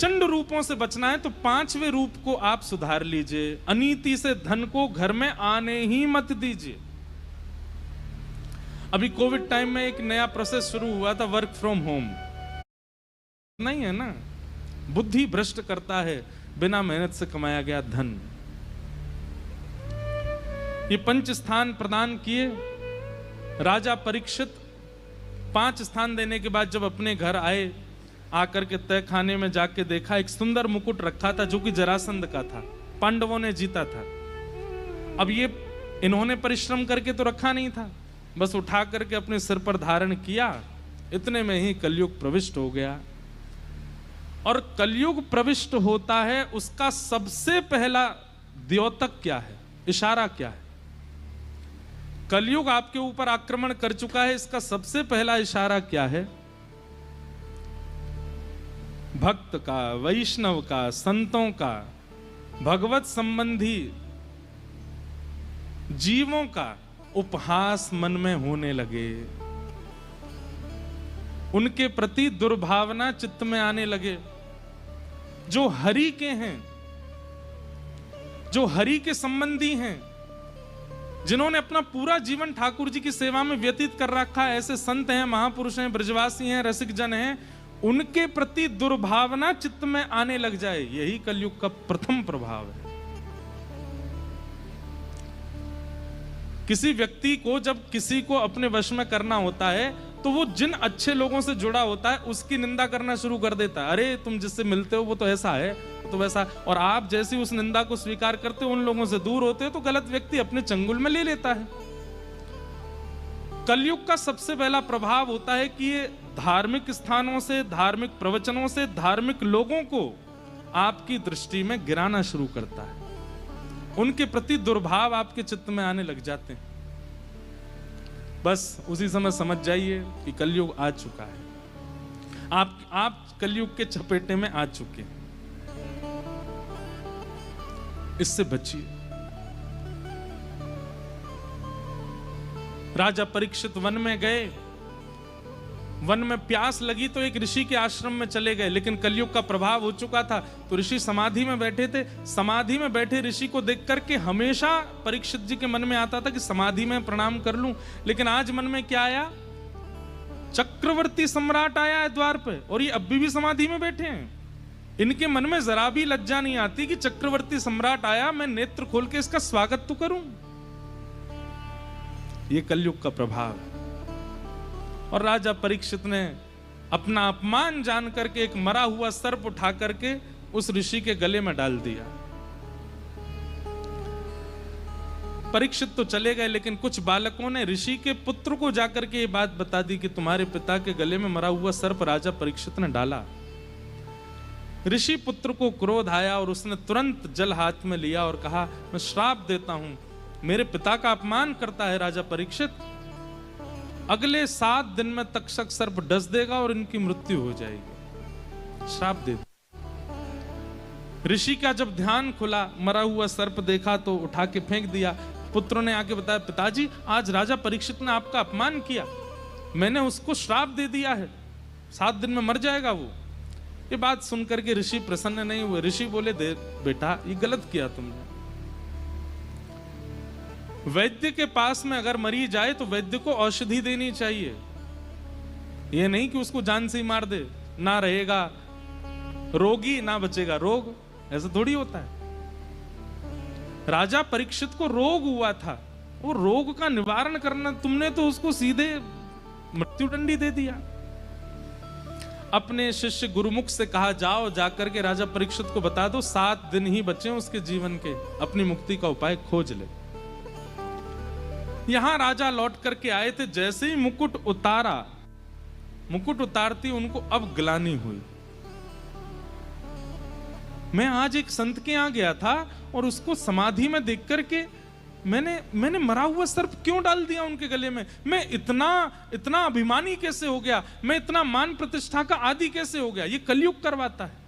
प्रचंड रूपों से बचना है तो 5वें रूप को आप सुधार लीजिए। अनीति से धन को घर में आने ही मत दीजिए। अभी कोविड टाइम में एक नया प्रोसेस शुरू हुआ था, वर्क फ्रॉम होम। नहीं है ना, बुद्धि भ्रष्ट करता है बिना मेहनत से कमाया गया धन। ये 5 स्थान प्रदान किए राजा परीक्षित। 5 स्थान देने के बाद जब अपने घर आए, आकर के तय खाने में जाके देखा, एक सुंदर मुकुट रखा था जो कि जरासंध का था, पांडवों ने जीता था। अब ये इन्होंने परिश्रम करके तो रखा नहीं था, बस उठा करके अपने सिर पर धारण किया। इतने में ही कलयुग प्रविष्ट हो गया। और कलयुग प्रविष्ट होता है, उसका सबसे पहला द्योतक क्या है, इशारा क्या है? कलयुग आपके ऊपर आक्रमण कर चुका है, इसका सबसे पहला इशारा क्या है? भक्त का, वैष्णव का, संतों का, भगवत संबंधी जीवों का उपहास मन में होने लगे। उनके प्रति दुर्भावना चित्त में आने लगे। जो हरि के हैं, जो हरि के संबंधी हैं, जिन्होंने अपना पूरा जीवन ठाकुर जी की सेवा में व्यतीत कर रखा है, ऐसे संत हैं, महापुरुष हैं, ब्रजवासी हैं, रसिक जन हैं, उनके प्रति दुर्भावना चित्त में आने लग जाए, यही कलयुग का प्रथम प्रभाव है। किसी व्यक्ति को जब किसी को अपने वश में करना होता है तो वो जिन अच्छे लोगों से जुड़ा होता है उसकी निंदा करना शुरू कर देता है। अरे तुम जिससे मिलते हो वो तो ऐसा है, तो वैसा। और आप जैसी उस निंदा को स्वीकार करते हो, उन लोगों से दूर होते हो, तो गलत व्यक्ति अपने चंगुल में ले लेता है। कलयुग का सबसे पहला प्रभाव होता है कि ये धार्मिक स्थानों से, धार्मिक प्रवचनों से, धार्मिक लोगों को आपकी दृष्टि में गिराना शुरू करता है। उनके प्रति दुर्भाव आपके चित्त में आने लग जाते हैं। बस उसी समय समझ जाइए कि कलयुग आ चुका है। आप कलयुग के चपेटे में आ चुके हैं। इससे बचिए। राजा परीक्षित वन में गए, वन में प्यास लगी तो एक ऋषि के आश्रम में चले गए, लेकिन कलयुग का प्रभाव हो चुका था तो ऋषि समाधि में बैठे थे। समाधि में बैठे ऋषि को देख करके हमेशा परीक्षित जी के मन में आता था कि समाधि में प्रणाम कर लूं, लेकिन आज मन में क्या आया? चक्रवर्ती सम्राट आया है द्वार पे और ये अभी भी समाधि में बैठे हैं। इनके मन में जरा भी लज्जा नहीं आती कि चक्रवर्ती सम्राट आया, मैं नेत्र खोल के इसका स्वागत तो करूं। ये कलयुग का प्रभाव है। और राजा परीक्षित ने अपना अपमान जान करके एक मरा हुआ सर्प उठा करके उस ऋषि के गले में डाल दिया। परीक्षित तो चले गए, लेकिन कुछ बालकों ने ऋषि के पुत्र को जाकर के ये बात बता दी कि तुम्हारे पिता के गले में मरा हुआ सर्प राजा परीक्षित ने डाला। ऋषि पुत्र को क्रोध आया और उसने तुरंत जल हाथ में लिया और कहा, मैं श्राप देता हूं, मेरे पिता का अपमान करता है राजा परीक्षित, अगले 7 दिन में तक्षक सर्प डस देगा और इनकी मृत्यु हो जाएगी। श्राप दे। ऋषि का जब ध्यान खुला, मरा हुआ सर्प देखा तो उठा के फेंक दिया। पुत्र ने आके बताया, पिताजी आज राजा परीक्षित ने आपका अपमान किया, मैंने उसको श्राप दे दिया है, 7 दिन में मर जाएगा वो। ये बात सुनकर के ऋषि प्रसन्न नहीं हुए। ऋषि बोले, दे बेटा ये गलत किया तुमने। वैद्य के पास में अगर मरीज जाए तो वैद्य को औषधि देनी चाहिए, यह नहीं कि उसको जान से ही मार दे, ना रहेगा रोगी ना बचेगा रोग, ऐसा थोड़ी होता है। राजा परीक्षित को रोग हुआ था, वो रोग का निवारण करना, तुमने तो उसको सीधे मृत्युदंडी दे दिया। अपने शिष्य गुरुमुख से कहा, जाओ जाकर के राजा परीक्षित को बता दो 7 दिन ही बचे उसके जीवन के, अपनी मुक्ति का उपाय खोज ले। यहां राजा लौट करके आए थे, जैसे ही मुकुट उतारा, मुकुट उतारती उनको अब ग्लानि हुई। मैं आज एक संत के यहां गया था और उसको समाधि में देख करके मैंने मरा हुआ सर्प क्यों डाल दिया उनके गले में? मैं इतना अभिमानी कैसे हो गया? मैं इतना मान प्रतिष्ठा का आदि कैसे हो गया? ये कलयुग करवाता है।